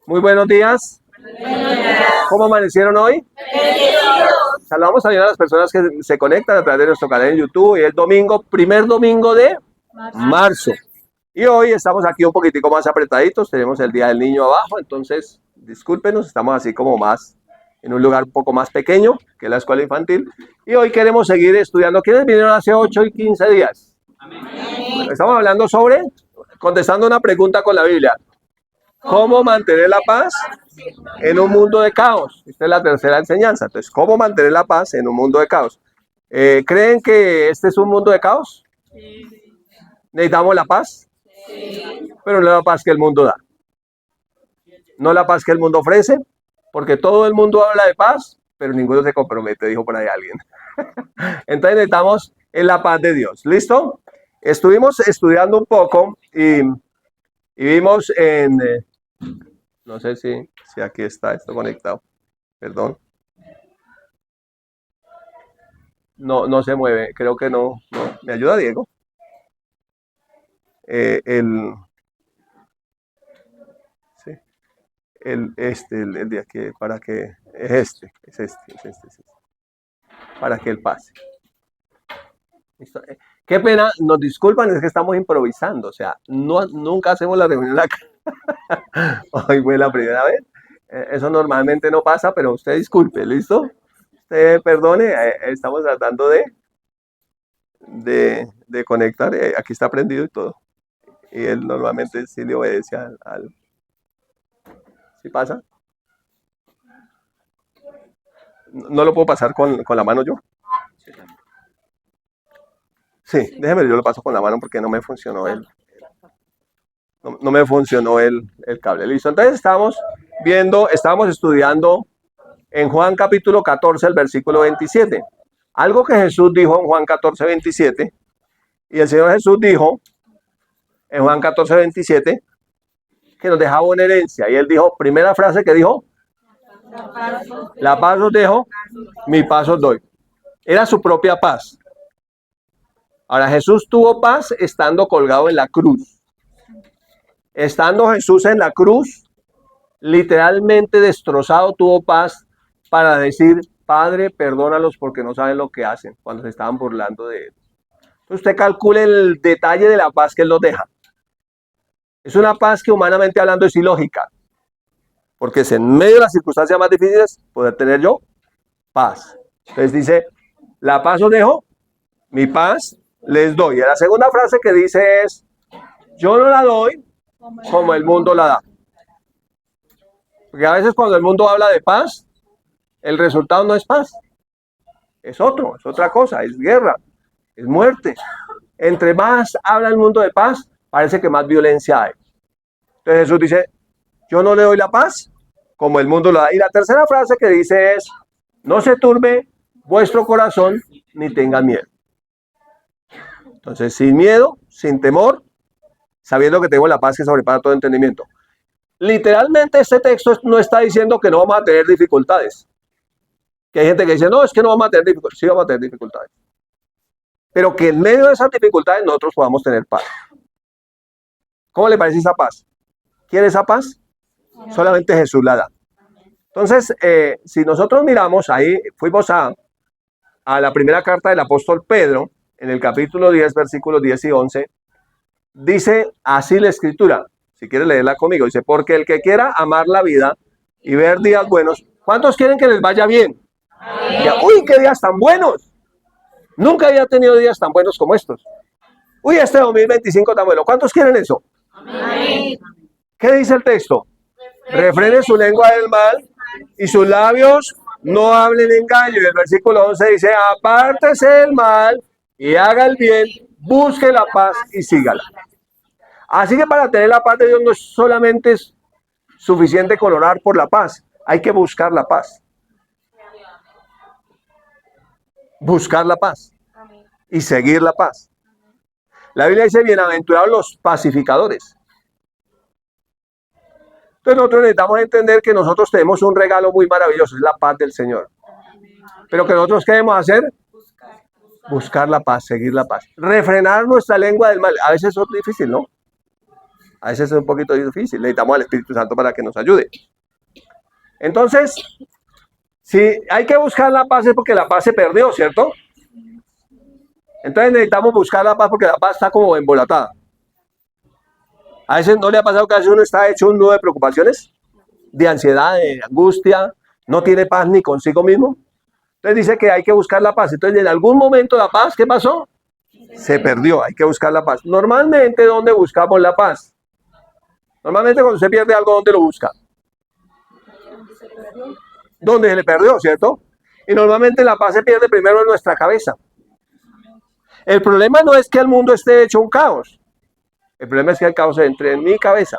Muy buenos días. ¿Cómo amanecieron hoy? Saludamos también a las personas que se conectan a través de nuestro canal en YouTube. Hoy es domingo, primer domingo de marzo. Y hoy estamos aquí un poquitico más apretaditos. Tenemos el Día del Niño abajo, entonces discúlpenos, estamos así como más en un lugar un poco más pequeño que la escuela infantil. Y hoy queremos seguir estudiando. ¿Quiénes vinieron hace 8 y 15 días? Bueno, estamos hablando sobre, contestando una pregunta con la Biblia. ¿Cómo mantener la paz en un mundo de caos? Esta es la tercera enseñanza. Entonces, ¿cómo mantener la paz en un mundo de caos? ¿Creen que este es un mundo de caos? ¿Necesitamos la paz? Pero no la paz que el mundo da. No la paz que el mundo ofrece, porque todo el mundo habla de paz, pero ninguno se compromete, dijo por ahí alguien. Entonces necesitamos la paz de Dios. ¿Listo? Estuvimos estudiando un poco y vimos en... no sé si aquí está esto conectado. Perdón. No se mueve. Creo que no. ¿Me ayuda, Diego? Sí. El de aquí, para que... Es este. Para que él pase. ¿Listo? Qué pena, nos disculpan, es que estamos improvisando. O sea, nunca hacemos la reunión acá. Hoy fue la primera vez. Eso normalmente no pasa, pero usted disculpe, ¿listo? Usted perdone, estamos tratando de conectar. Aquí está prendido y todo. Y él normalmente sí le obedece al... ¿Sí pasa? ¿No lo puedo pasar con la mano yo? Sí, déjeme, yo lo paso con la mano porque no me funcionó no me funcionó el cable. Listo, entonces estábamos estudiando en Juan capítulo 14, el versículo 27. Algo que Jesús dijo en Juan 14, 27. Y el Señor Jesús dijo en Juan 14, 27 que nos dejaba una herencia. Y él dijo, primera frase que dijo, la paz os dejo, mi paz os doy. Era su propia paz. Ahora, Jesús tuvo paz estando colgado en la cruz. Estando Jesús en la cruz, literalmente destrozado, tuvo paz para decir, Padre, perdónalos porque no saben lo que hacen, cuando se estaban burlando de él. Entonces usted calcule el detalle de la paz que él nos deja. Es una paz que humanamente hablando es ilógica, porque es en medio de las circunstancias más difíciles poder tener yo paz. Entonces dice, la paz os dejo, mi paz les doy. Y la segunda frase que dice es, yo no la doy como el mundo la da. Porque a veces cuando el mundo habla de paz, el resultado no es paz. Es otra cosa, es guerra, es muerte. Entre más habla el mundo de paz, parece que más violencia hay. Entonces Jesús dice, yo no le doy la paz como el mundo la da. Y la tercera frase que dice es, no se turbe vuestro corazón ni tengan miedo. Entonces, sin miedo, sin temor, sabiendo que tengo la paz que sobrepasa todo entendimiento. Literalmente este texto no está diciendo que no vamos a tener dificultades. Que hay gente que dice, no, es que no vamos a tener dificultades. Sí vamos a tener dificultades. Pero que en medio de esas dificultades nosotros podamos tener paz. ¿Cómo le parece esa paz? ¿Quiere esa paz? Solamente Jesús la da. Entonces, si nosotros miramos, ahí fuimos a la primera carta del apóstol Pedro, en el capítulo 10, versículos 10 y 11, dice así la escritura, si quiere leerla conmigo, dice, porque el que quiera amar la vida y ver días buenos, ¿cuántos quieren que les vaya bien? Uy, qué días tan buenos. Nunca había tenido días tan buenos como estos. Uy, este 2025 tan bueno. ¿Cuántos quieren eso? Amén. ¿Qué dice el texto? Refrene su lengua del mal y sus labios no hablen engaño. Y el versículo 11 dice, apártese del mal y haga el bien, busque la paz y sígala. Así que para tener la paz de Dios no es solamente suficiente con orar por la paz, hay que buscar la paz. Buscar la paz y seguir la paz. La Biblia dice, bienaventurados los pacificadores. Entonces nosotros necesitamos entender que nosotros tenemos un regalo muy maravilloso, es la paz del Señor. Pero que nosotros ¿qué debemos hacer? Buscar la paz, seguir la paz. Refrenar nuestra lengua del mal. A veces es difícil, ¿no? A veces es un poquito difícil, necesitamos al Espíritu Santo para que nos ayude. Entonces, si hay que buscar la paz es porque la paz se perdió, ¿cierto? Entonces necesitamos buscar la paz porque la paz está como embolatada. A veces no le ha pasado que a veces uno está hecho un nudo de preocupaciones, de ansiedad, de angustia, no tiene paz ni consigo mismo. Entonces dice que hay que buscar la paz. Entonces en algún momento la paz, ¿qué pasó? Se perdió, hay que buscar la paz. Normalmente, ¿dónde buscamos la paz? Normalmente cuando se pierde algo, ¿dónde lo busca? ¿Dónde se le perdió, cierto? Y normalmente la paz se pierde primero en nuestra cabeza. El problema no es que el mundo esté hecho un caos. El problema es que el caos entre en mi cabeza.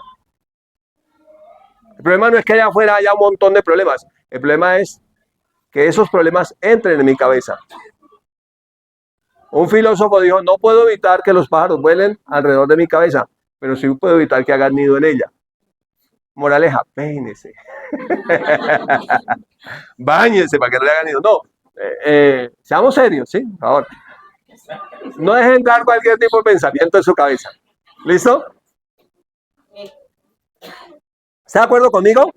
El problema no es que allá afuera haya un montón de problemas. El problema es que esos problemas entren en mi cabeza. Un filósofo dijo, no puedo evitar que los pájaros vuelen alrededor de mi cabeza, pero sí puedo evitar que hagan nido en ella. Moraleja, peínese. Báñese para que no le hagan nido. No, seamos serios, ¿sí? Por favor. No dejen entrar cualquier tipo de pensamiento en su cabeza. ¿Listo? ¿Está de acuerdo conmigo?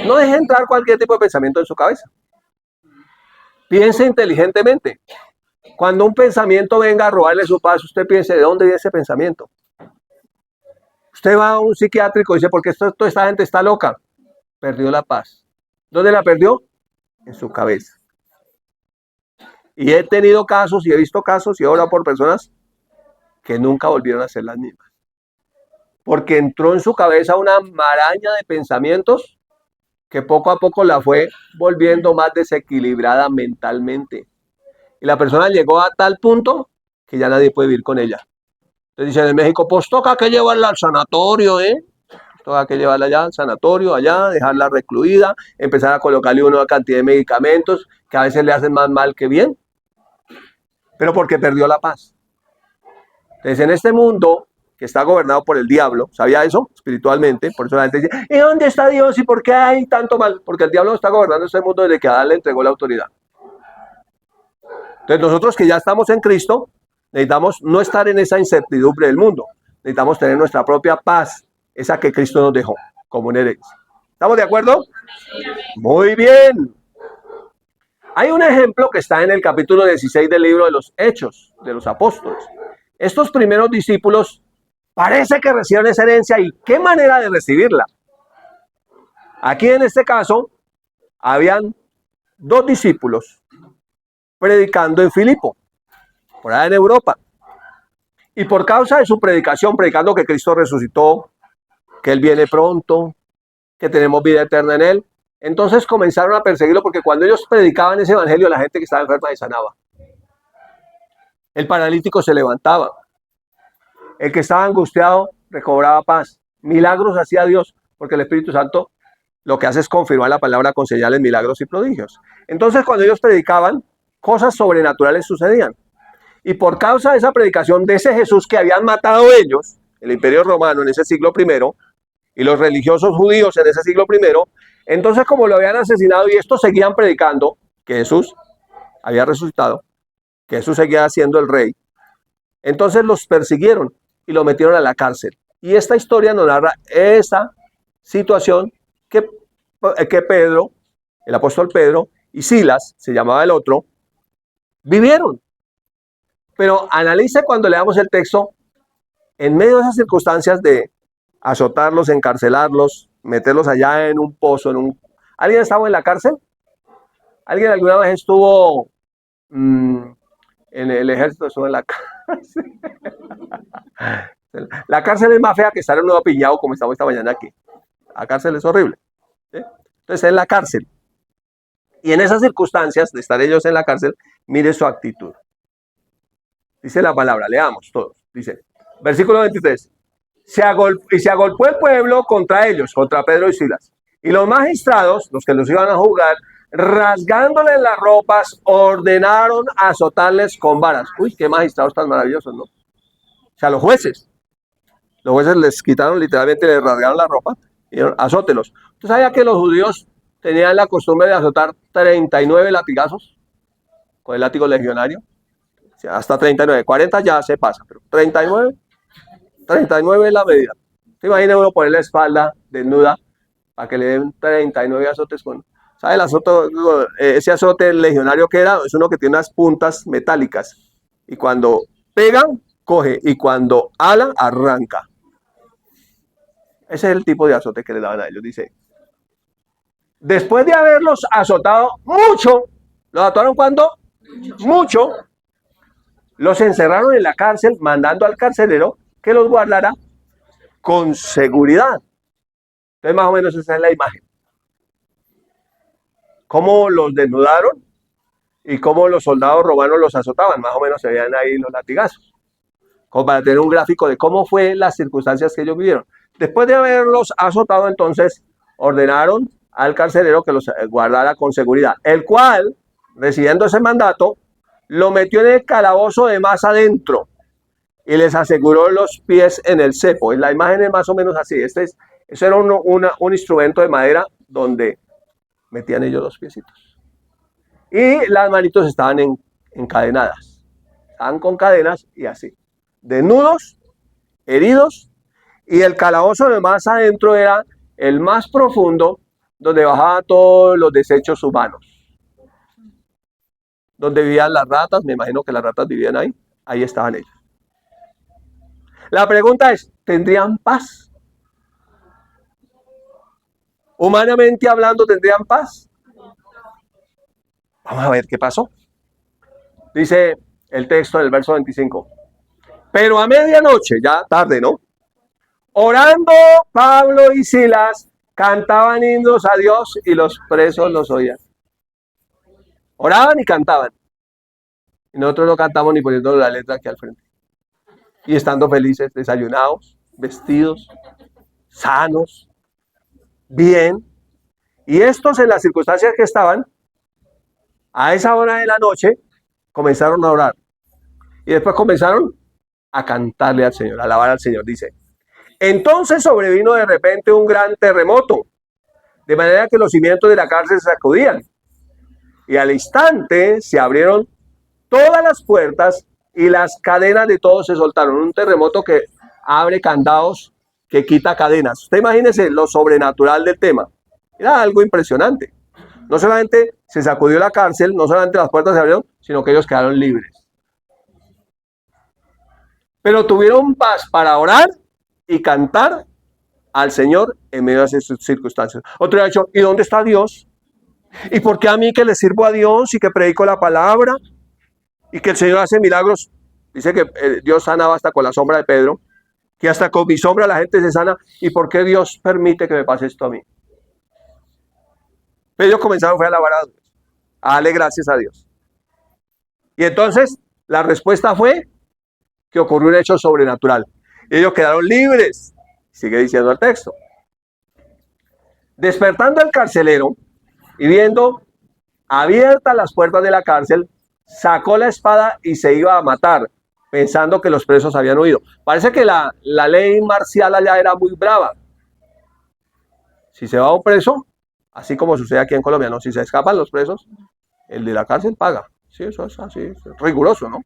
No dejen entrar cualquier tipo de pensamiento en su cabeza. Piense inteligentemente. Cuando un pensamiento venga a robarle su paz, usted piense, ¿de dónde viene ese pensamiento? Usted va a un psiquiátrico y dice, ¿por qué toda esta gente está loca? Perdió la paz. ¿Dónde la perdió? En su cabeza. Y he tenido casos y he visto casos y he orado por personas que nunca volvieron a ser las mismas. Porque entró en su cabeza una maraña de pensamientos que poco a poco la fue volviendo más desequilibrada mentalmente. Y la persona llegó a tal punto que ya nadie puede vivir con ella. Entonces dicen en México, pues toca que llevarla al sanatorio, toca que llevarla allá al sanatorio, allá, dejarla recluida, empezar a colocarle una cantidad de medicamentos que a veces le hacen más mal que bien, pero porque perdió la paz. Entonces en este mundo que está gobernado por el diablo, ¿sabía eso? Espiritualmente, por eso la gente dice, ¿y dónde está Dios y por qué hay tanto mal? Porque el diablo está gobernando este mundo desde que Adán le entregó la autoridad. Entonces nosotros que ya estamos en Cristo, necesitamos no estar en esa incertidumbre del mundo. Necesitamos tener nuestra propia paz, esa que Cristo nos dejó como una herencia. ¿Estamos de acuerdo? Muy bien. Hay un ejemplo que está en el capítulo 16 del libro de los Hechos de los Apóstoles. Estos primeros discípulos parece que reciben esa herencia y qué manera de recibirla. Aquí en este caso habían 2 discípulos predicando en Filipo, por allá en Europa. Y por causa de su predicación, predicando que Cristo resucitó, que Él viene pronto, que tenemos vida eterna en Él, entonces comenzaron a perseguirlo porque cuando ellos predicaban ese evangelio, la gente que estaba enferma se sanaba. El paralítico se levantaba. El que estaba angustiado recobraba paz. Milagros hacía Dios, porque el Espíritu Santo lo que hace es confirmar la palabra con señales, milagros y prodigios. Entonces cuando ellos predicaban, cosas sobrenaturales sucedían. Y por causa de esa predicación de ese Jesús que habían matado ellos, el Imperio Romano en ese siglo I, y los religiosos judíos en ese siglo I, entonces como lo habían asesinado y estos seguían predicando que Jesús había resucitado, que Jesús seguía siendo el rey, entonces los persiguieron y lo metieron a la cárcel. Y esta historia nos narra esa situación que Pedro, el apóstol Pedro, y Silas, se llamaba el otro, vivieron. Pero analice cuando leamos el texto, en medio de esas circunstancias de azotarlos, encarcelarlos, meterlos allá en un pozo, ¿Alguien estaba en la cárcel? ¿Alguien alguna vez estuvo en el ejército? Estuvo en la cárcel. La cárcel es más fea que estar en un nuevo piñado como estamos esta mañana aquí. La cárcel es horrible. ¿Sí? Entonces en la cárcel. Y en esas circunstancias de estar ellos en la cárcel, mire su actitud. Dice la palabra, leamos todos. Dice, versículo 23. Se agolpó el pueblo contra ellos, contra Pedro y Silas. Y los magistrados, los que los iban a juzgar, rasgándoles las ropas, ordenaron azotarles con varas. Uy, qué magistrados tan maravillosos, ¿no? O sea, los jueces les quitaron literalmente, les rasgaron la ropa y dijeron, azótelos. ¿Usted sabía que los judíos tenían la costumbre de azotar 39 latigazos con el látigo legionario? O sea, hasta 39, 40 ya se pasa, pero 39 es la medida. ¿Se imagina uno poner la espalda desnuda para que le den 39 azotes con... ¿Sabe el azote, ese azote legionario que era? Es uno que tiene unas puntas metálicas. Y cuando pegan, coge. Y cuando ala, arranca. Ese es el tipo de azote que le daban a ellos. Dice, después de haberlos azotado mucho, ¿los azotaron cuándo? Mucho. Los encerraron en la cárcel, mandando al carcelero que los guardara con seguridad. Entonces, más o menos esa es la imagen. Cómo los desnudaron y cómo los soldados romanos los azotaban. Más o menos se veían ahí los latigazos. Como para tener un gráfico de cómo fue las circunstancias que ellos vivieron. Después de haberlos azotado, entonces, ordenaron al carcelero que los guardara con seguridad. El cual, recibiendo ese mandato, lo metió en el calabozo de más adentro y les aseguró los pies en el cepo. La imagen es más o menos así. Eso era un instrumento de madera donde metían ellos los piecitos. Y las manitos estaban encadenadas. Estaban con cadenas y así. Desnudos, heridos, y el calabozo de más adentro era el más profundo, donde bajaban todos los desechos humanos. Donde vivían las ratas, me imagino que las ratas vivían ahí. Ahí estaban ellos. La pregunta es, ¿tendrían paz? Humanamente hablando, ¿tendrían paz? Vamos a ver qué pasó. Dice el texto del verso 25. Pero a medianoche, ya tarde, ¿no? Orando, Pablo y Silas cantaban himnos a Dios y los presos los oían. Oraban y cantaban. Y nosotros no cantamos ni poniendo la letra aquí al frente. Y estando felices, desayunados, vestidos, sanos, bien. Y estos, en las circunstancias que estaban, a esa hora de la noche, comenzaron a orar. Y después comenzaron a cantarle al Señor, a alabar al Señor. Dice, entonces sobrevino de repente un gran terremoto, de manera que los cimientos de la cárcel se sacudían. Y al instante se abrieron todas las puertas y las cadenas de todos se soltaron. Un terremoto que abre candados, que quita cadenas. Usted imagínese lo sobrenatural del tema. Era algo impresionante. No solamente se sacudió la cárcel, no solamente las puertas se abrieron, sino que ellos quedaron libres. Pero tuvieron paz para orar y cantar al Señor en medio de esas circunstancias. Otro ha dicho, ¿y dónde está Dios? ¿Y por qué a mí que le sirvo a Dios y que predico la palabra y que el Señor hace milagros? Dice que Dios sanaba hasta con la sombra de Pedro, que hasta con mi sombra la gente se sana. ¿Y por qué Dios permite que me pase esto a mí? Pero ellos comenzaron a alabar a Dios, a darle gracias a Dios. Y entonces la respuesta fue que ocurrió un hecho sobrenatural. Ellos quedaron libres. Sigue diciendo el texto. Despertando el carcelero y viendo abiertas las puertas de la cárcel, sacó la espada y se iba a matar, pensando que los presos habían huido. Parece que la ley marcial allá era muy brava. Si se va un preso, así como sucede aquí en Colombia, ¿no? Si se escapan los presos, el de la cárcel paga. Sí, eso es así, es riguroso, ¿no?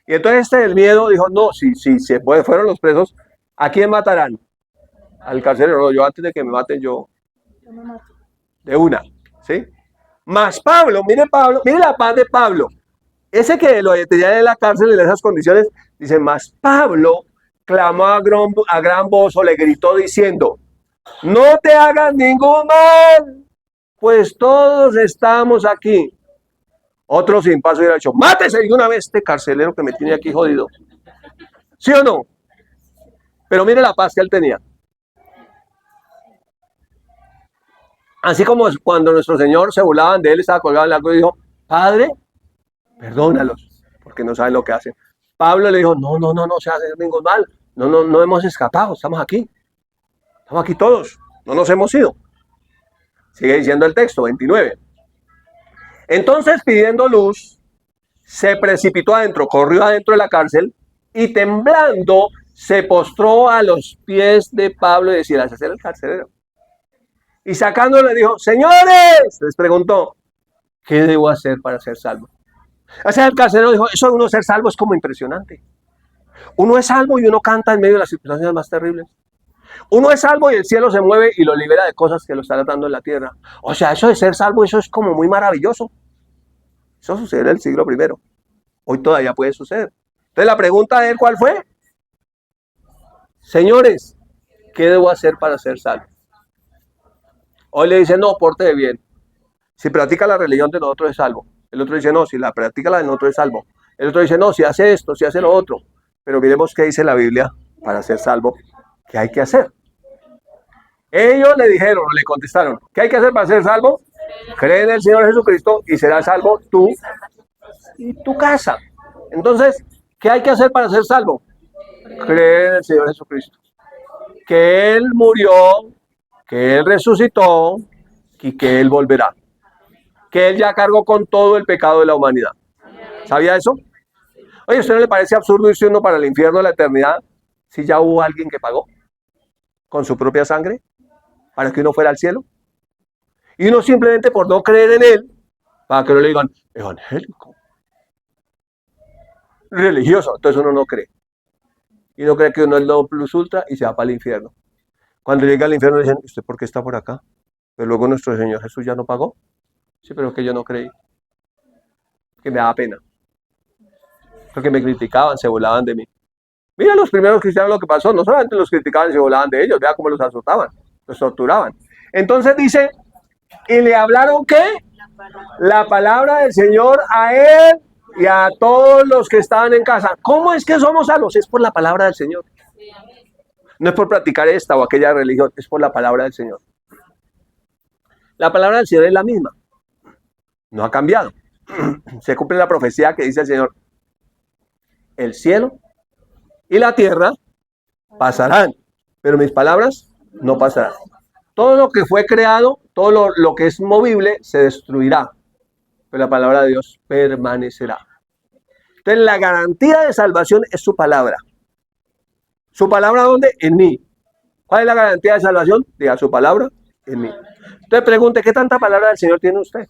Y entonces el miedo dijo, no, si se fueron los presos, ¿a quién matarán? Al carcelero. No, yo antes de que me maten, yo me mato. De una, ¿sí? Más Pablo, mire la paz de Pablo. Ese que lo tenían en la cárcel en esas condiciones, dice, más Pablo clamó a gran voz o le gritó diciendo, no te hagas ningún mal, pues todos estamos aquí. Otro sin paso hubiera dicho, mátese de una vez este carcelero que me tiene aquí jodido. ¿Sí o no? Pero mire la paz que él tenía. Así como cuando nuestro Señor se burlaban de él, estaba colgado en el arco y dijo, Padre, perdónalos, porque no saben lo que hacen. Pablo le dijo, no se hace ningún mal. No hemos escapado, estamos aquí. Estamos aquí todos, no nos hemos ido. Sigue diciendo el texto, 29. Entonces, pidiendo luz, se precipitó adentro, corrió adentro de la cárcel y temblando se postró a los pies de Pablo y decía, ese era el carcelero. Y sacándolo le dijo, señores, les preguntó, ¿qué debo hacer para ser salvo? O sea, el carcelero dijo, eso de uno ser salvo es como impresionante. Uno es salvo y uno canta en medio de las circunstancias más terribles. Uno es salvo y el cielo se mueve y lo libera de cosas que lo están atando en la tierra. O sea, eso de ser salvo, eso es como muy maravilloso. Eso sucedió en el siglo I. Hoy todavía puede suceder. Entonces la pregunta de él, ¿cuál fue? Señores, ¿qué debo hacer para ser salvo? Hoy le dicen, no, porte bien. Si practica la religión de nosotros es salvo. El otro dice, no, si la practica la de nosotros es salvo. El otro dice, no, si hace esto, si hace lo otro. Pero miremos qué dice la Biblia para ser salvo. ¿Qué hay que hacer? Ellos le dijeron, le contestaron, ¿qué hay que hacer para ser salvo? Cree en el Señor Jesucristo y serás salvo tú y tu casa. Entonces, ¿qué hay que hacer para ser salvo? Cree en el Señor Jesucristo. Que Él murió, que Él resucitó y que Él volverá. Que Él ya cargó con todo el pecado de la humanidad. ¿Sabía eso? Oye, ¿a usted no le parece absurdo irse uno para el infierno de la eternidad si ya hubo alguien que pagó con su propia sangre para que uno fuera al cielo? Y uno simplemente por no creer en Él, para que no le digan evangélico, religioso, entonces uno no cree. Y no cree que uno es lo plus ultra y se va para el infierno. Cuando llega al infierno le dicen, ¿usted por qué está por acá? Pero luego nuestro Señor Jesús ya no pagó. Sí, pero que yo no creí. Que me daba pena. Porque me criticaban, se burlaban de mí. Mira los primeros cristianos lo que pasó. No solamente los criticaban y se burlaban de ellos. Vea cómo los azotaban, los torturaban. Entonces dice, ¿y le hablaron qué? La palabra del Señor a él y a todos los que estaban en casa. ¿Cómo es que somos salvos? Es por la palabra del Señor. No es por practicar esta o aquella religión, es por la palabra del Señor. La palabra del Señor es la misma. No ha cambiado. Se cumple la profecía que dice el Señor. El cielo y la tierra pasarán, pero mis palabras no pasarán. Todo lo que fue creado, todo lo que es movible, se destruirá, pero la palabra de Dios permanecerá. Entonces la garantía de salvación es su palabra. ¿Su palabra dónde? En mí. ¿Cuál es la garantía de salvación? Diga su palabra en mí. Entonces pregunte, ¿qué tanta palabra del Señor tiene usted?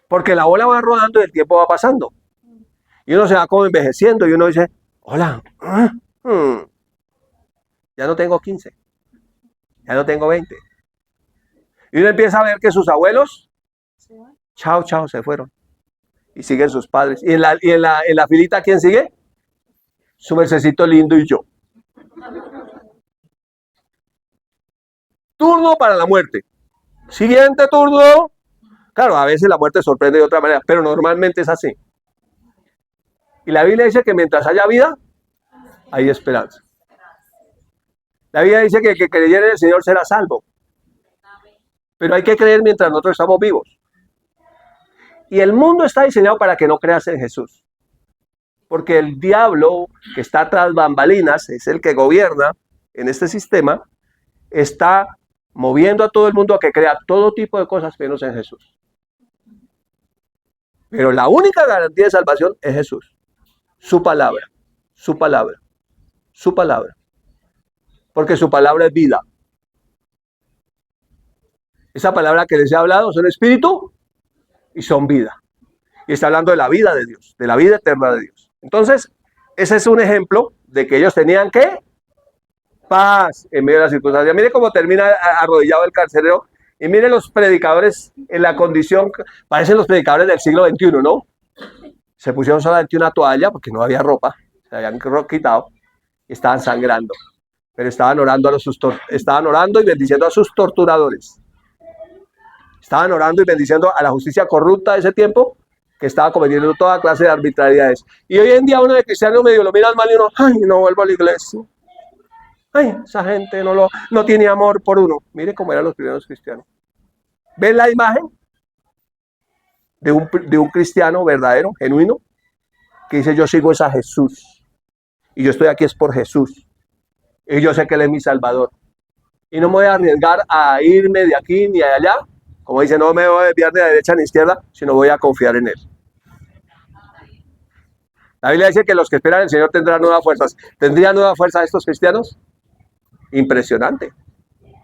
Porque la bola va rodando y el tiempo va pasando. Y uno se va como envejeciendo y uno dice, hola, ya no tengo 15, ya no tengo 20. Y uno empieza a ver que sus abuelos, chao, chao, se fueron. Y siguen sus padres. Y en la filita, ¿quién sigue? Su mercecito lindo y yo. Turno para la muerte. Siguiente turno. Claro, a veces la muerte sorprende de otra manera, pero normalmente es así. Y la Biblia dice que mientras haya vida, hay esperanza. La Biblia dice que el que creyera en el Señor será salvo. Pero hay que creer mientras nosotros estamos vivos. Y el mundo está diseñado para que no creas en Jesús. Porque el diablo que está tras bambalinas, es el que gobierna en este sistema, está moviendo a todo el mundo a que crea todo tipo de cosas menos en Jesús. Pero la única garantía de salvación es Jesús. Su palabra, su palabra, su palabra. Porque su palabra es vida. Esa palabra que les he hablado son espíritu y son vida. Y está hablando de la vida de Dios, de la vida eterna de Dios. Entonces, ese es un ejemplo de que ellos tenían ¿qué? Paz en medio de las circunstancias. Mire cómo termina arrodillado el carcelero. Y mire los predicadores en la condición, parecen los predicadores del siglo XXI, ¿no? Se pusieron solamente una toalla porque no había ropa, se habían quitado y estaban sangrando. Pero estaban orando estaban orando y bendiciendo a sus torturadores. Estaban orando y bendiciendo a la justicia corrupta de ese tiempo que estaba cometiendo toda clase de arbitrariedades. Y hoy en día uno de cristiano medio lo mira mal y uno, ay, no vuelvo a la iglesia. Ay, esa gente no tiene amor por uno. Mire cómo eran los primeros cristianos. ¿Ven la imagen de un cristiano verdadero, genuino? Que dice, yo sigo a Jesús. Y yo estoy aquí es por Jesús. Y yo sé que Él es mi Salvador. Y no me voy a arriesgar a irme de aquí ni de allá. Como dice, no me voy a desviar de la derecha ni izquierda, sino voy a confiar en Él. La Biblia dice que los que esperan al Señor tendrán nuevas fuerzas. ¿Tendrían nueva fuerza estos cristianos? Impresionante.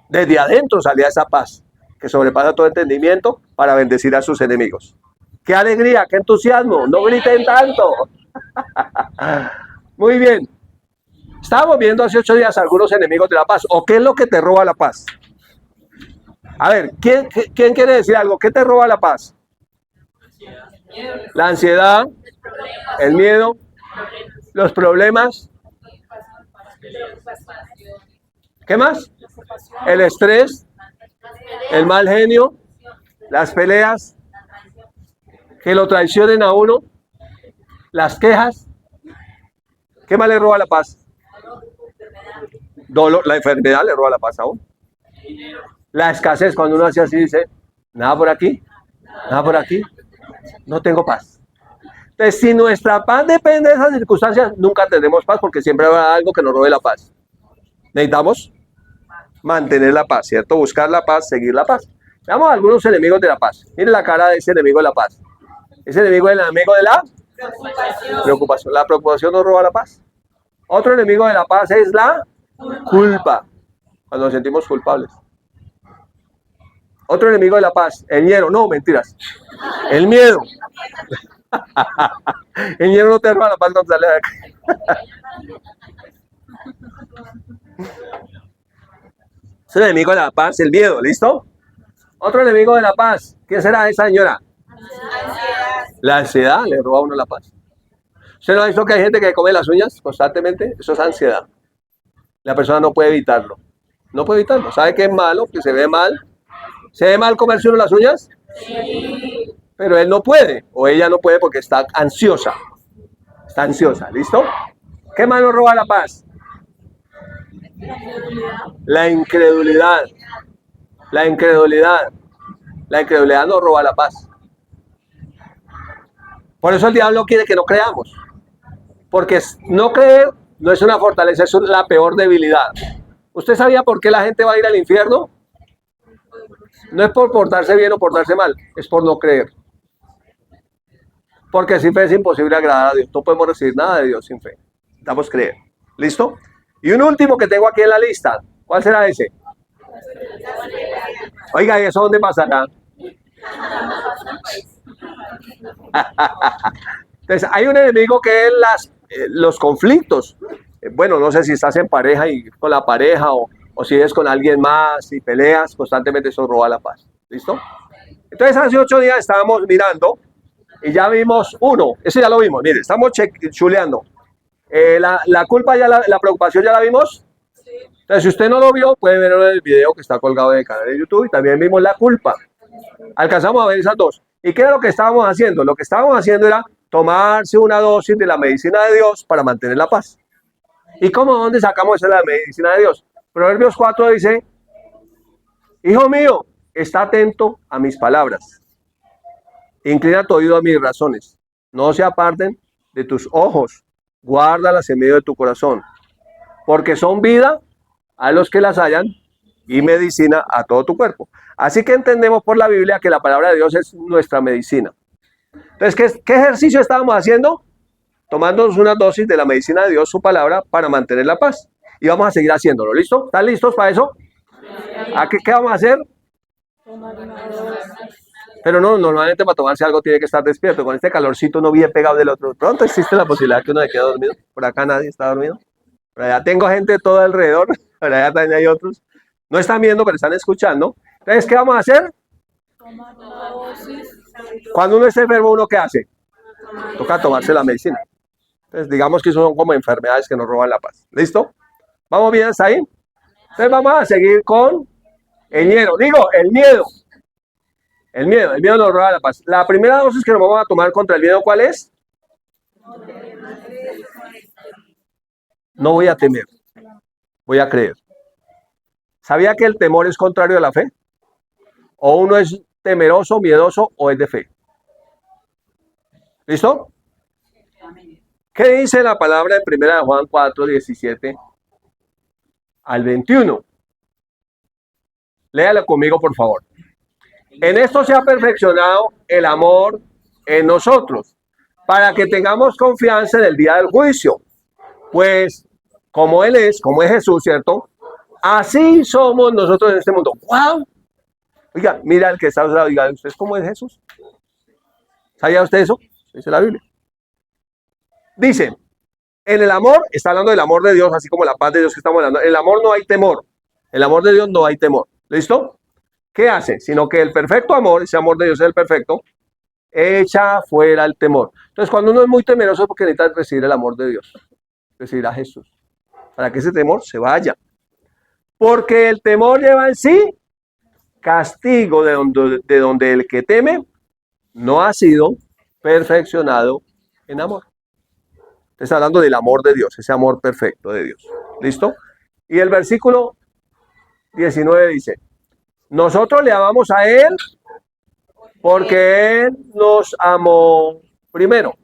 Desde adentro salía esa paz que sobrepasa todo entendimiento para bendecir a sus enemigos. ¡Qué alegría, qué entusiasmo! ¡No griten tanto! Muy bien. Estábamos viendo hace 8 días algunos enemigos de la paz. ¿O qué es lo que te roba la paz? A ver, ¿quién quiere decir algo? ¿Qué te roba la paz? La ansiedad, el miedo, los problemas. ¿Qué más? El estrés, el mal genio, las peleas, que lo traicionen a uno, las quejas. ¿Qué más le roba la paz? Dolor, la enfermedad le roba la paz a uno. La escasez, cuando uno hace así, dice, nada por aquí, nada por aquí, no tengo paz. Entonces, si nuestra paz depende de esas circunstancias, nunca tendremos paz porque siempre habrá algo que nos robe la paz. Necesitamos mantener la paz, ¿cierto? Buscar la paz, seguir la paz. Veamos a algunos enemigos de la paz. Miren la cara de ese enemigo de la paz. Ese enemigo es el enemigo de la preocupación. La preocupación nos roba la paz. Otro enemigo de la paz es la culpa, cuando nos sentimos culpables. Otro enemigo de la paz, el miedo. No, mentiras. El miedo. El miedo no te roba la paz cuando sale de acá. Es el enemigo de la paz, el miedo, ¿listo? Otro enemigo de la paz, ¿quién será esa señora? La ansiedad le roba a uno la paz. ¿Usted no ha visto que hay gente que come las uñas constantemente? Eso es ansiedad. La persona no puede evitarlo. No puede evitarlo. ¿Sabe que es malo? Que se ve mal. ¿Se ve mal comerse uno las uñas? Sí. Pero él no puede, o ella no puede porque está ansiosa. Está ansiosa, ¿listo? ¿Qué más nos roba la paz? La incredulidad. La incredulidad. La incredulidad nos roba la paz. Por eso el diablo quiere que no creamos. Porque no creer no es una fortaleza, es la peor debilidad. ¿Usted sabía por qué la gente va a ir al infierno? No es por portarse bien o portarse mal, es por no creer. Porque sin fe es imposible agradar a Dios. No podemos recibir nada de Dios sin fe. Necesitamos creer. ¿Listo? Y un último que tengo aquí en la lista. ¿Cuál será ese? Oiga, ¿y eso dónde pasará? Entonces, hay un enemigo que es los conflictos. Bueno, no sé si estás en pareja y con la pareja o si es con alguien más y peleas, constantemente eso roba la paz. ¿Listo? Entonces, hace 8 días estábamos mirando y ya vimos uno. Ese ya lo vimos. Mire, estamos chuleando. La culpa, la preocupación ya la vimos. Entonces, si usted no lo vio, puede verlo en el video que está colgado en el canal de YouTube y también vimos la culpa. Alcanzamos a ver esas dos. ¿Y qué era lo que estábamos haciendo? Lo que estábamos haciendo era tomarse una dosis de la medicina de Dios para mantener la paz. ¿Y cómo? ¿Dónde sacamos esa de la medicina de Dios? Proverbios 4 dice, hijo mío, está atento a mis palabras. Inclina tu oído a mis razones. No se aparten de tus ojos. Guárdalas en medio de tu corazón. Porque son vida a los que las hallan y medicina a todo tu cuerpo. Así que entendemos por la Biblia que la palabra de Dios es nuestra medicina. Entonces, ¿qué ejercicio estábamos haciendo? Tomándonos una dosis de la medicina de Dios, su palabra, para mantener la paz. Y vamos a seguir haciéndolo. ¿Listo? ¿Están listos para eso? ¿Qué vamos a hacer? Pero no, normalmente para tomarse algo tiene que estar despierto. Con este calorcito uno bien pegado del otro. Pronto existe la posibilidad que uno se quede dormido. Por acá nadie está dormido. Por allá tengo gente todo alrededor. Por allá también hay otros. No están viendo, pero están escuchando. Entonces, ¿qué vamos a hacer? Cuando uno está enfermo, ¿uno qué hace? Toca tomarse la medicina. Entonces, digamos que son como enfermedades que nos roban la paz. ¿Listo? ¿Vamos bien hasta ahí? Entonces, vamos a seguir con el miedo. Digo, el miedo. El miedo nos roba la paz. La primera dosis que nos vamos a tomar contra el miedo, ¿cuál es? No voy a temer, voy a creer. ¿Sabía que el temor es contrario a la fe? O uno es temeroso, miedoso o es de fe. ¿Listo? ¿Qué dice la palabra en 1 Juan 4, 17 al 21? Léala conmigo, por favor. En esto se ha perfeccionado el amor en nosotros, para que tengamos confianza en el día del juicio. Pues, como Él es, como es Jesús, ¿cierto? Así somos nosotros en este mundo. ¡Wow! Oiga, mira el que está al lado, diga, ¿usted es como es Jesús? ¿Sabía usted eso? Dice la Biblia. Dice, En el amor, está hablando del amor de Dios, así como la paz de Dios que estamos hablando. En el amor no hay temor. En el amor de Dios no hay temor. ¿Listo? ¿Qué hace? Sino que el perfecto amor, ese amor de Dios es el perfecto, echa fuera el temor. Entonces, cuando uno es muy temeroso es porque necesita recibir el amor de Dios, recibir a Jesús, para que ese temor se vaya. Porque el temor lleva en sí castigo de donde el que teme no ha sido perfeccionado en amor. Está hablando del amor de Dios, ese amor perfecto de Dios. ¿Listo? Y el versículo 19 dice, nosotros le amamos a Él porque Él nos amó primero.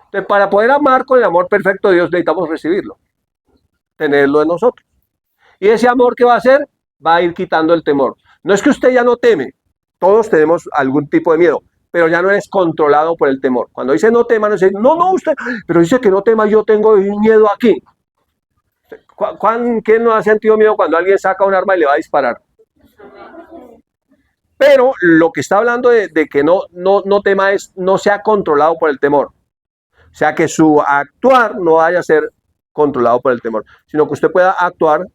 Entonces, para poder amar con el amor perfecto de Dios necesitamos recibirlo, tenerlo en nosotros. Y ese amor que va a hacer, va a ir quitando el temor. No es que usted ya no teme, todos tenemos algún tipo de miedo, pero ya no es controlado por el temor. Cuando dice no tema, no dice, no, usted, pero dice que no tema, yo tengo miedo aquí. ¿Quién no ha sentido miedo cuando alguien saca un arma y le va a disparar? Pero lo que está hablando de que no tema es no sea controlado por el temor. O sea, que su actuar no vaya a ser controlado por el temor, sino que usted pueda actuar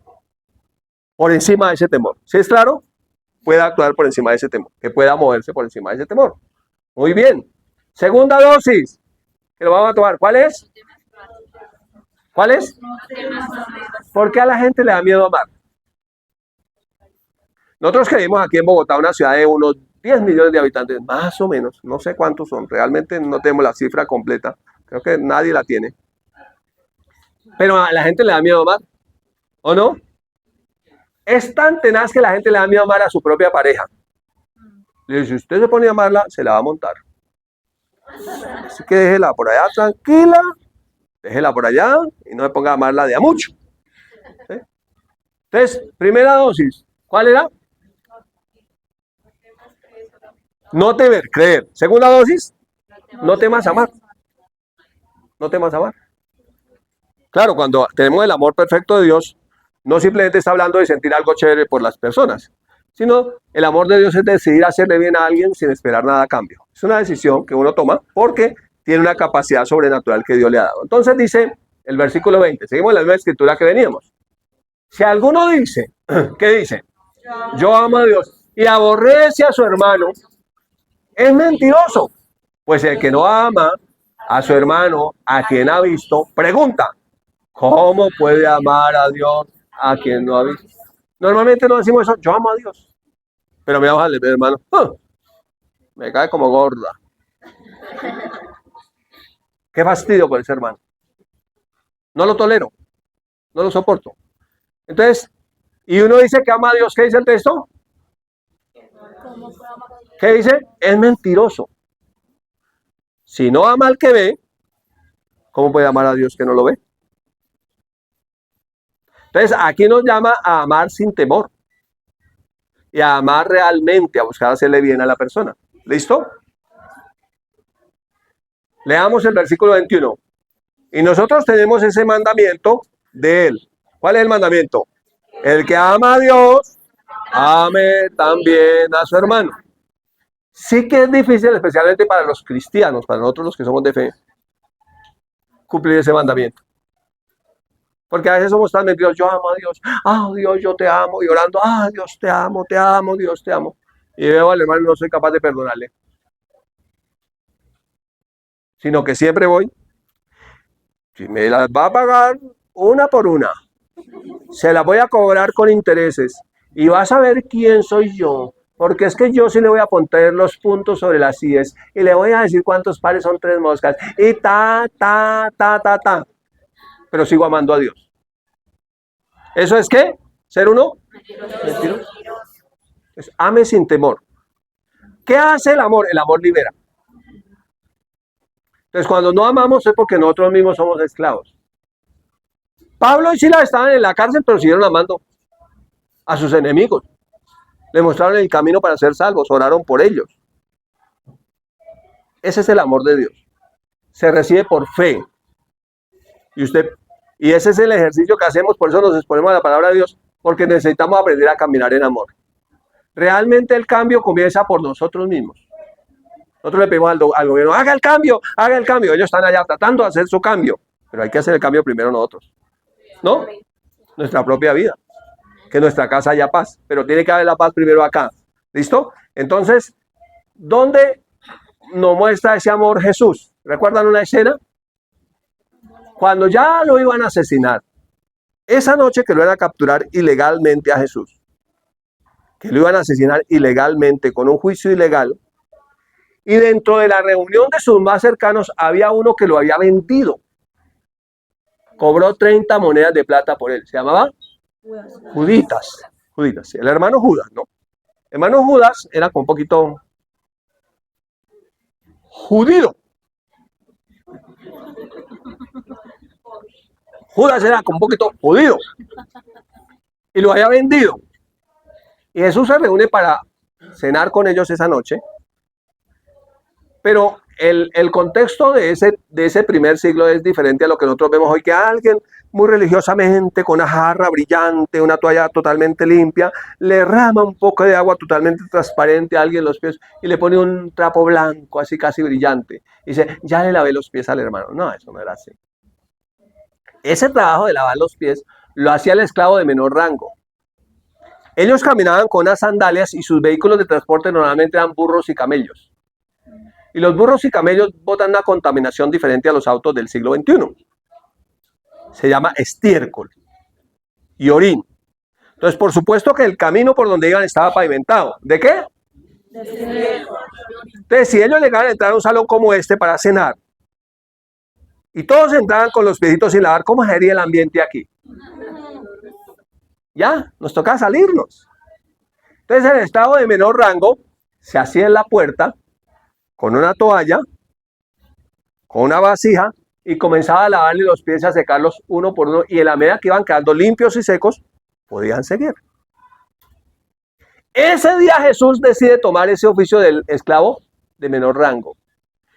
por encima de ese temor. ¿Sí es claro? Pueda actuar por encima de ese temor, que pueda moverse por encima de ese temor. Muy bien. Segunda dosis, que lo vamos a tomar. ¿Cuál es? ¿Cuál es? ¿Por qué a la gente le da miedo amar? Nosotros que vivimos aquí en Bogotá, una ciudad de unos 10 millones de habitantes, más o menos, no sé cuántos son, realmente no tenemos la cifra completa, creo que nadie la tiene. Pero a la gente le da miedo amar, ¿o no? Es tan tenaz que la gente le da miedo amar a su propia pareja. Le dice, si usted se pone a amarla, se la va a montar. Así que déjela por allá tranquila, déjela por allá y no se ponga a amarla de a mucho. ¿Sí? Entonces, primera dosis, ¿cuál era? No temer, creer. Segunda dosis, no temas amar. No temas amar. Claro, cuando tenemos el amor perfecto de Dios, no simplemente está hablando de sentir algo chévere por las personas, sino el amor de Dios es decidir hacerle bien a alguien sin esperar nada a cambio. Es una decisión que uno toma porque tiene una capacidad sobrenatural que Dios le ha dado. Entonces dice el versículo 20, seguimos la misma escritura que veníamos. Si alguno dice, ¿qué dice? Yo amo a Dios y aborrece a su hermano, es mentiroso. Pues el que no ama a su hermano, a quien ha visto, pregunta, ¿cómo puede amar a Dios a quien no ha visto? Normalmente no decimos eso, yo amo a Dios. Pero me baja el hermano, me cae como gorda. Qué fastidio por ese hermano. No lo tolero, no lo soporto. Entonces, y uno dice que ama a Dios, ¿qué dice el texto? ¿Qué dice? Es mentiroso. Si no ama al que ve, ¿cómo puede amar a Dios que no lo ve? Entonces, aquí nos llama a amar sin temor. Y a amar realmente, a buscar hacerle bien a la persona. ¿Listo? Leamos el versículo 21. Y nosotros tenemos ese mandamiento de él. ¿Cuál es el mandamiento? El que ama a Dios, ame también a su hermano. Sí que es difícil, especialmente para los cristianos, para nosotros los que somos de fe, cumplir ese mandamiento. Porque a veces somos tan mentirosos, yo amo a Dios, Dios, yo te amo, y orando, Dios te amo, Dios te amo. Y veo al hermano y no soy capaz de perdonarle. Sino que siempre voy, si me las va a pagar una por una, se las voy a cobrar con intereses, y vas a ver quién soy yo, porque es que yo sí le voy a poner los puntos sobre las IES, y le voy a decir cuántos pares son 3 moscas, y pero sigo amando a Dios. ¿Eso es qué? ¿Ser uno? Mentiroso. Pues, ame sin temor. ¿Qué hace el amor? El amor libera. Entonces, cuando no amamos es porque nosotros mismos somos esclavos. Pablo y Silas estaban en la cárcel, pero siguieron amando a sus enemigos. Le mostraron el camino para ser salvos, oraron por ellos. Ese es el amor de Dios. Se recibe por fe. Y ese es el ejercicio que hacemos, por eso nos exponemos a la palabra de Dios, porque necesitamos aprender a caminar en amor. Realmente el cambio comienza por nosotros mismos. Nosotros le pedimos al gobierno, haga el cambio. Ellos están allá tratando de hacer su cambio, Pero hay que hacer el cambio primero nosotros, ¿no? Nuestra propia vida. Que en nuestra casa haya paz, pero tiene que haber la paz primero acá. ¿Listo? Entonces, ¿dónde nos muestra ese amor Jesús? ¿Recuerdan una escena? Cuando ya lo iban a asesinar, esa noche que lo iban a capturar ilegalmente a Jesús, que lo iban a asesinar ilegalmente con un juicio ilegal, y dentro de la reunión de sus más cercanos había uno que lo había vendido. Cobró 30 monedas de plata por él. ¿Se llamaba? Juditas. Juditas, el hermano Judas, ¿no? El hermano Judas era con un poquito judío. Judas era con un poquito judío. Y lo había vendido. Y Jesús se reúne para cenar con ellos esa noche. Pero el contexto de ese primer siglo es diferente a lo que nosotros vemos hoy, que alguien muy religiosamente, con una jarra brillante, una toalla totalmente limpia, le rama un poco de agua totalmente transparente a alguien los pies y le pone un trapo blanco, así casi brillante. Y dice, ya le lavé los pies al hermano. No, eso no era así. Ese trabajo de lavar los pies lo hacía el esclavo de menor rango. Ellos caminaban con unas sandalias y sus vehículos de transporte normalmente eran burros y camellos. Y los burros y camellos botan una contaminación diferente a los autos del siglo XXI. Se llama estiércol y orín. Entonces, por supuesto que el camino por donde iban estaba pavimentado. ¿De qué? Entonces, si ellos llegaban a entrar a un salón como este para cenar, y todos entraban con los piecitos sin lavar, ¿cómo sería el ambiente aquí? Ya, nos toca salirnos. Entonces, el estado de menor rango se hacía en la puerta, con una toalla, con una vasija, y comenzaba a lavarle los pies y a secarlos uno por uno, y en la medida que iban quedando limpios y secos, podían seguir. Ese día Jesús decide tomar ese oficio del esclavo de menor rango,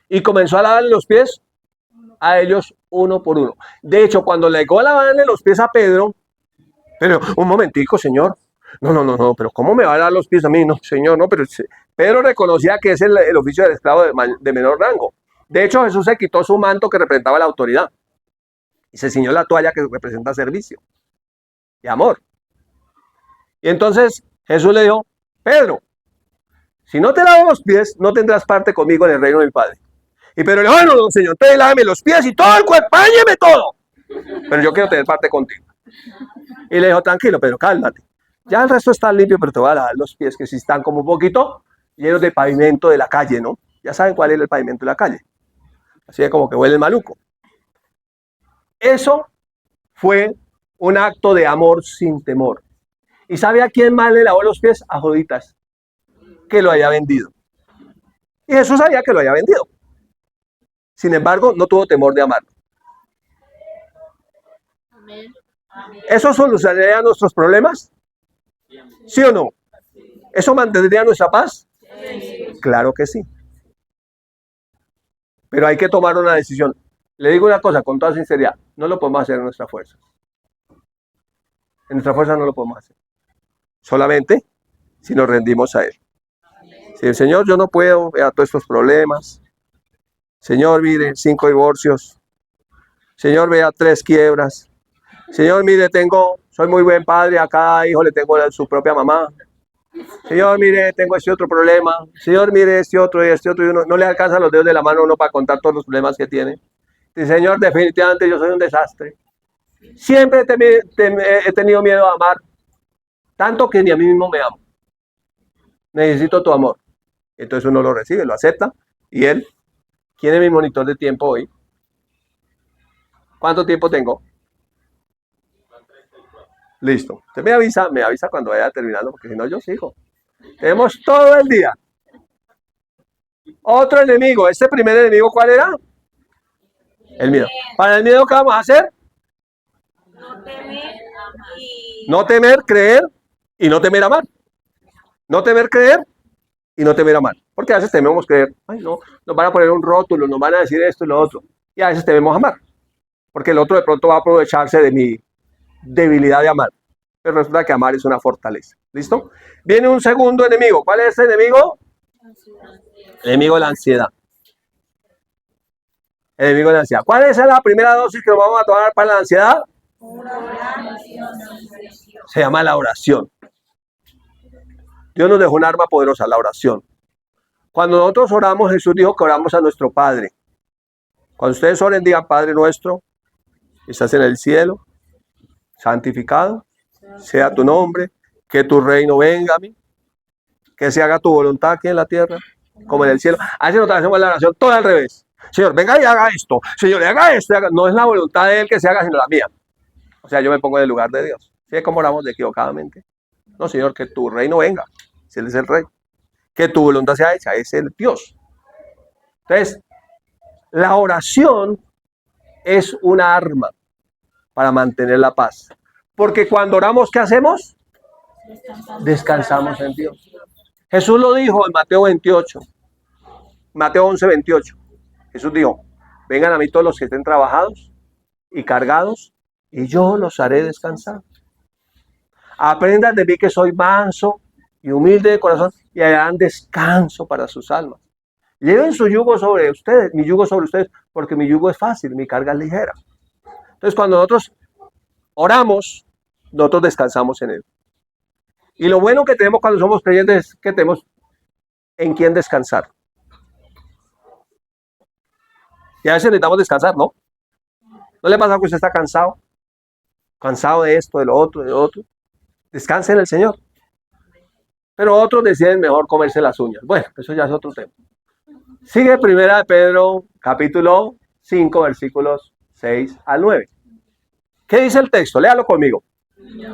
y comenzó a lavarle los pies a ellos uno por uno. De hecho, cuando le llegó a lavarle los pies a Pedro, pero un momentico, señor, no, pero ¿cómo me va a dar los pies a mí? No, señor, no, pero Pedro reconocía que es el oficio del esclavo de menor rango. De hecho, Jesús se quitó su manto que representaba la autoridad y se ciñó la toalla que representa servicio y amor. Y entonces Jesús le dijo, Pedro, si no te lavo los pies, no tendrás parte conmigo en el reino de mi Padre. Y Pedro le dijo, no, señor, entonces lávame los pies y todo el cuerpo, páñeme todo. Pero yo quiero tener parte contigo. Y le dijo, tranquilo, Pedro, cálmate. Ya el resto está limpio, pero te voy a lavar los pies que sí están como un poquito llenos de pavimento de la calle, ¿no? Ya saben cuál es el pavimento de la calle. Así de como que huele maluco. Eso fue un acto de amor sin temor. ¿Y sabe a quién más le lavó los pies? A Juditas, que lo había vendido. Y Jesús sabía que lo había vendido. Sin embargo, no tuvo temor de amarlo. ¿Eso solucionaría nuestros problemas? ¿Sí o no? ¿Eso mantendría nuestra paz? Claro que sí. Pero hay que tomar una decisión. Le digo una cosa con toda sinceridad, no lo podemos hacer en nuestra fuerza. En nuestra fuerza no lo podemos hacer. Solamente si nos rendimos a Él. Si el Señor, yo no puedo, vea todos estos problemas. Señor, mire, 5 divorcios. Señor, vea 3 quiebras. Señor, mire, soy muy buen padre, a cada hijo le tengo su propia mamá. Señor, mire, tengo este otro problema. Señor, mire, este otro, y uno no le alcanzan los dedos de la mano a uno para contar todos los problemas que tiene. Y, Señor, definitivamente yo soy un desastre. Siempre he tenido miedo a amar, tanto que ni a mí mismo me amo. Necesito tu amor. Entonces uno lo recibe, lo acepta. Y él, ¿quién es mi monitor de tiempo hoy? ¿Cuánto tiempo tengo? Listo. Usted me avisa cuando vaya terminando, porque si no yo sigo. Tenemos todo el día. Otro enemigo. ¿Este primer enemigo cuál era? El miedo. Para el miedo, ¿qué vamos a hacer? No temer, creer y no temer amar. No temer, creer y no temer amar. Porque a veces tememos creer. Ay, no, nos van a poner un rótulo, nos van a decir esto y lo otro. Y a veces tememos amar. Porque el otro de pronto va a aprovecharse de mi debilidad de amar. Pero resulta que amar es una fortaleza. ¿Listo? Viene un segundo enemigo. ¿Cuál es ese enemigo? El enemigo de la ansiedad. El enemigo de la ansiedad. ¿Cuál es la primera dosis que nos vamos a tomar para la ansiedad? Se llama la oración. Dios nos dejó un arma poderosa, la oración. Cuando nosotros oramos, Jesús dijo que oramos a nuestro Padre. Cuando ustedes oren, digan: Padre nuestro, que estás en el cielo, santificado sea tu nombre, que tu reino venga a mí, que se haga tu voluntad aquí en la tierra, como en el cielo. Así nosotros hacemos la oración todo al revés. Señor, venga y haga esto. Señor, haga esto. No es la voluntad de Él que se haga, sino la mía. O sea, yo me pongo en el lugar de Dios. ¿Sí? ¿Cómo oramos equivocadamente? No, Señor, que tu reino venga. Si Él es el rey. Que tu voluntad sea hecha. Es el Dios. Entonces, la oración es una arma para mantener la paz. Porque cuando oramos, ¿qué hacemos? Descansamos en Dios. Jesús lo dijo en Mateo 28. Mateo 11, 28. Jesús dijo: vengan a mí todos los que estén trabajados y cargados, y yo los haré descansar. Aprendan de mí que soy manso y humilde de corazón, y harán descanso para sus almas. Lleven su yugo sobre ustedes, mi yugo sobre ustedes, porque mi yugo es fácil, mi carga es ligera. Entonces, cuando nosotros oramos, nosotros descansamos en Él. Y lo bueno que tenemos cuando somos creyentes es que tenemos en quién descansar. Y a veces necesitamos descansar, ¿no? ¿No le pasa que usted está cansado? Cansado de esto, de lo otro, de lo otro. Descanse en el Señor. Pero otros deciden mejor comerse las uñas. Bueno, eso ya es otro tema. Sigue Primera de Pedro, capítulo 5, versículos 6 al 9. ¿Qué dice el texto? Léalo conmigo.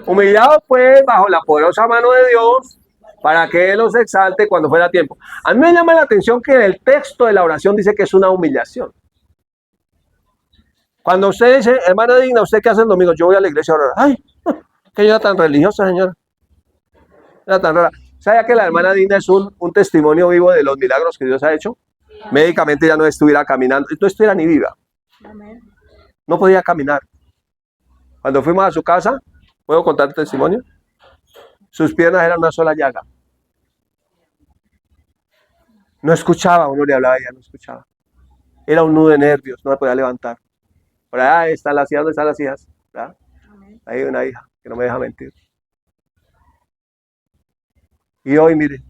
Humillados pues bajo la poderosa mano de Dios, para que Él los exalte cuando fuera tiempo. A mí me llama la atención que el texto de la oración dice que es una humillación. Cuando usted dice: hermana Digna, ¿usted qué hace el domingo? Yo voy a la iglesia a orar. ¡Ay! ¡Qué ella tan religiosa, señora! Era tan rara. ¿Sabía que la hermana Digna es un testimonio vivo de los milagros que Dios ha hecho? Médicamente ya no estuviera caminando, no estuviera ni viva. No podía caminar. Cuando fuimos a su casa, ¿puedo contar el testimonio? Sus piernas eran una sola llaga. No escuchaba, uno le hablaba a ella, no escuchaba. Era un nudo de nervios, no la podía levantar. Por allá están las hijas, ¿dónde están las hijas? ¿Verdad? Ahí hay una hija que no me deja mentir. Y hoy, mire,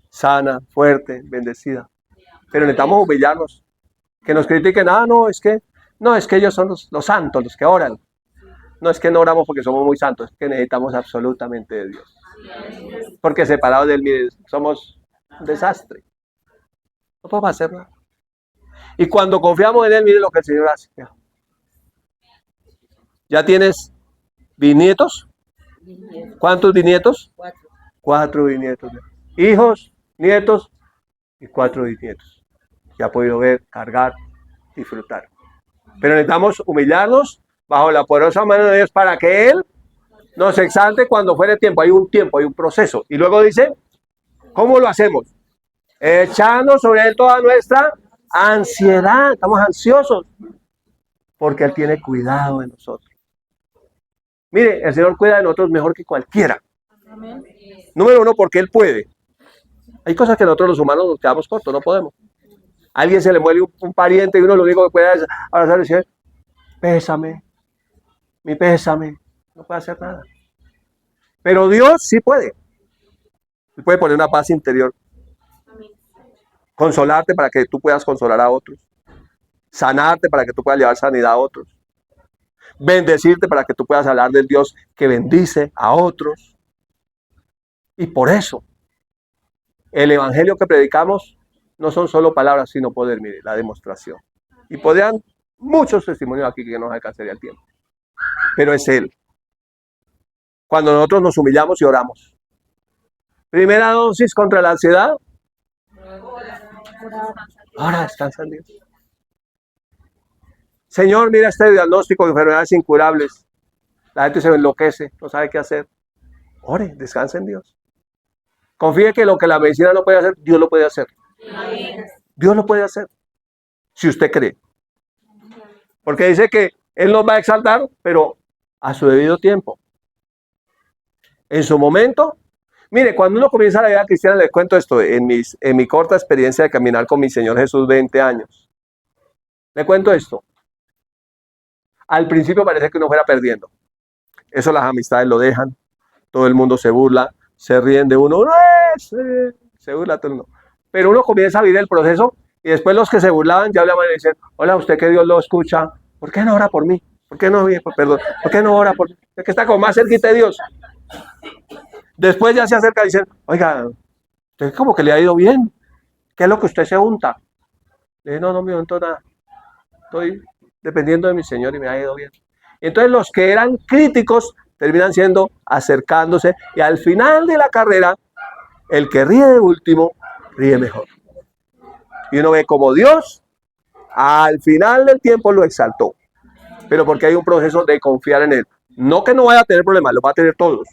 sana, fuerte, bendecida. Pero necesitamos humillarnos. Que nos critiquen: no, es que ellos son los santos, los que oran. No es que no oramos porque somos muy santos, es que necesitamos absolutamente de Dios. Porque separados de Él, mire, somos un desastre. No podemos hacer nada. Y cuando confiamos en Él, mire lo que el Señor hace. ¿Ya tienes bisnietos? ¿Cuántos bisnietos? 4 bisnietos. Hijos, nietos y 4 bisnietos. Que ha podido ver, cargar, disfrutar. Pero necesitamos humillarnos bajo la poderosa mano de Dios para que Él nos exalte cuando fuere tiempo. Hay un tiempo, hay un proceso. Y luego dice: ¿cómo lo hacemos? Echando sobre Él toda nuestra ansiedad. Estamos ansiosos porque Él tiene cuidado de nosotros. Mire, el Señor cuida de nosotros mejor que cualquiera. Amén. Número 1, porque Él puede. Hay cosas que nosotros los humanos nos quedamos cortos, no podemos. A alguien se le muere un pariente y uno lo único que puede es abrazar y decir: pésame, mi pésame. No puede hacer nada. Pero Dios sí puede. Él puede poner una paz interior. Consolarte para que tú puedas consolar a otros. Sanarte para que tú puedas llevar sanidad a otros. Bendecirte para que tú puedas hablar del Dios que bendice a otros. Y por eso, el evangelio que predicamos no son solo palabras, sino poder, mire, la demostración. Y podrían muchos testimonios aquí que nos alcanzaría el tiempo. Pero es Él. Cuando nosotros nos humillamos y oramos. Primera dosis contra la ansiedad. Ahora descansa en Dios. Señor, mira este diagnóstico de enfermedades incurables. La gente se enloquece, no sabe qué hacer. Ore, descansa en Dios. Confíe que lo que la medicina no puede hacer, Dios lo puede hacer. Dios lo puede hacer. Si usted cree. Porque dice que Él nos va a exaltar, pero a su debido tiempo. En su momento. Mire, cuando uno comienza la vida cristiana, les cuento esto, en mi corta experiencia de caminar con mi Señor Jesús 20 años. Le cuento esto. Al principio parece que uno fuera perdiendo. Eso las amistades lo dejan. Todo el mundo se burla, se ríen de uno. Se burla todo el mundo. Pero uno comienza a vivir el proceso y después los que se burlaban ya hablaban y dicen, hola, usted que Dios lo escucha, ¿por qué no ora por mí? ¿Por qué no, perdón, ¿por qué no ora por mí? Es que está como más cerquita de Dios. Después ya se acerca y dicen, oiga, usted como que le ha ido bien. ¿Qué es lo que usted se unta? Le dije, no me unto nada. Estoy dependiendo de mi Señor y me ha ido bien. Y entonces los que eran críticos terminan siendo acercándose y al final de la carrera, el que ríe de último, ríe mejor. Y uno ve como Dios al final del tiempo lo exaltó. Pero porque hay un proceso de confiar en Él. No que no vaya a tener problemas, lo va a tener todos,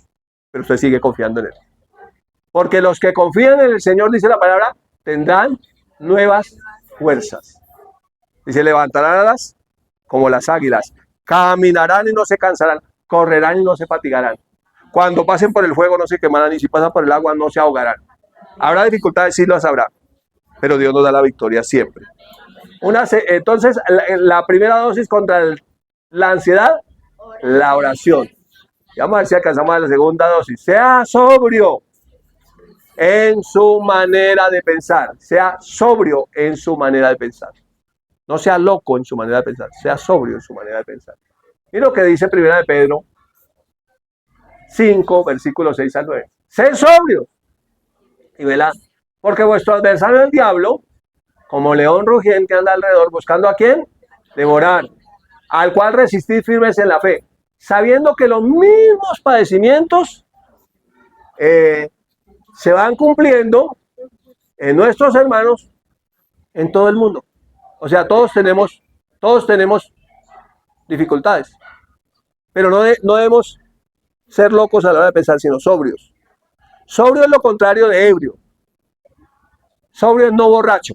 pero usted sigue confiando en Él. Porque los que confían en el Señor, dice la palabra, tendrán nuevas fuerzas. Dice, levantarán alas como las águilas, caminarán y no se cansarán, correrán y no se fatigarán. Cuando pasen por el fuego no se quemarán y si pasan por el agua no se ahogarán. Habrá dificultades, sí las habrá, pero Dios nos da la victoria siempre. Entonces, la primera dosis contra la ansiedad, la oración. Y vamos a ver si alcanzamos a la segunda dosis. Sea sobrio en su manera de pensar. Sea sobrio en su manera de pensar. No sea loco en su manera de pensar. Sea sobrio en su manera de pensar. Y lo que dice Primera de Pedro 5, versículos 6 al 9. Sed sobrios y velad, porque vuestro adversario el diablo, como león rugiente, anda alrededor buscando a quién devorar, al cual resistid firmes en la fe, sabiendo que los mismos padecimientos se van cumpliendo en nuestros hermanos en todo el mundo. O sea, todos tenemos dificultades, pero no debemos ser locos a la hora de pensar, sino sobrios. Sobrio es lo contrario de ebrio. Sobrio es no borracho.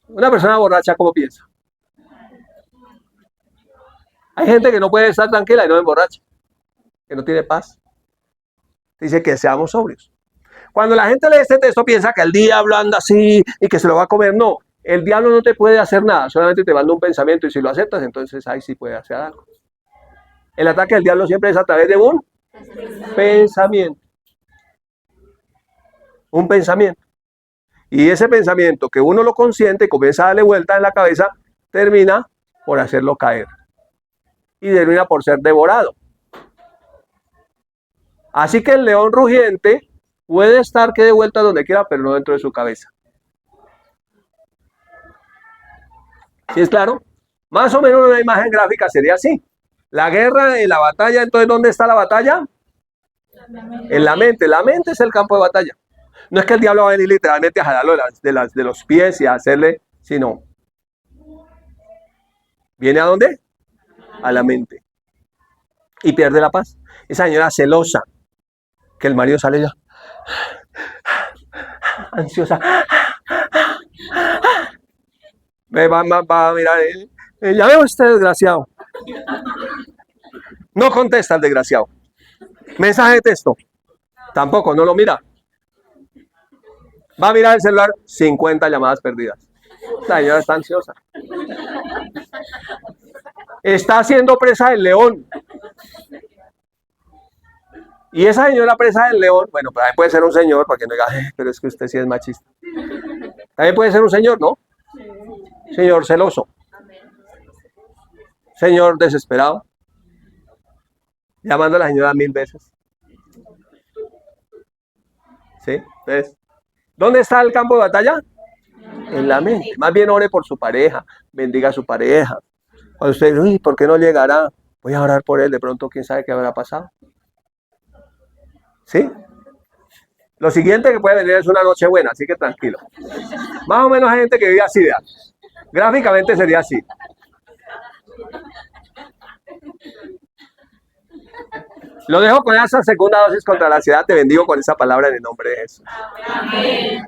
Una persona borracha, ¿cómo piensa? Hay gente que no puede estar tranquila y no emborracha, que no tiene paz. Dice que seamos sobrios. Cuando la gente lee este texto piensa que el diablo anda así y que se lo va a comer. No, el diablo no te puede hacer nada, solamente te manda un pensamiento y si lo aceptas, entonces ahí sí puede hacer algo. El ataque del diablo siempre es a través de un pensamiento. Un pensamiento. Y ese pensamiento que uno lo consiente y comienza a darle vuelta en la cabeza, termina por hacerlo caer. Y termina por ser devorado. Así que el león rugiente puede estar que de vuelta donde quiera, pero no dentro de su cabeza. ¿Sí es claro? Más o menos una imagen gráfica sería así. La guerra, en la batalla, entonces ¿dónde está la batalla? En la mente. La mente es el campo de batalla. No es que el diablo va a venir literalmente a jalarlo de los pies y a hacerle, sino, ¿viene a dónde? A la mente. Y pierde la paz. Esa señora celosa, que el marido sale ya ansiosa. Va a mirar, ya veo este desgraciado. No contesta el desgraciado. Mensaje de texto. Tampoco, no lo mira. Va a mirar el celular, 50 llamadas perdidas. La señora está ansiosa. Está siendo presa del león. Y esa señora presa del león, bueno, también puede ser un señor, para que no diga, pero es que usted sí es machista. También puede ser un señor, ¿no? Señor celoso. Señor desesperado. Llamando a la señora 1000 veces. ¿Sí? Entonces, ¿dónde está el campo de batalla? En la mente. Más bien ore por su pareja, bendiga a su pareja. Cuando usted dice, uy, ¿por qué no llegará? Voy a orar por él, de pronto quién sabe qué habrá pasado. ¿Sí? Lo siguiente que puede venir es una noche buena, así que tranquilo. Más o menos hay gente que vive así, ¿verdad? Gráficamente sería así. Lo dejo con esa segunda dosis contra la ansiedad. Te bendigo con esa palabra en el nombre de Jesús. Amén.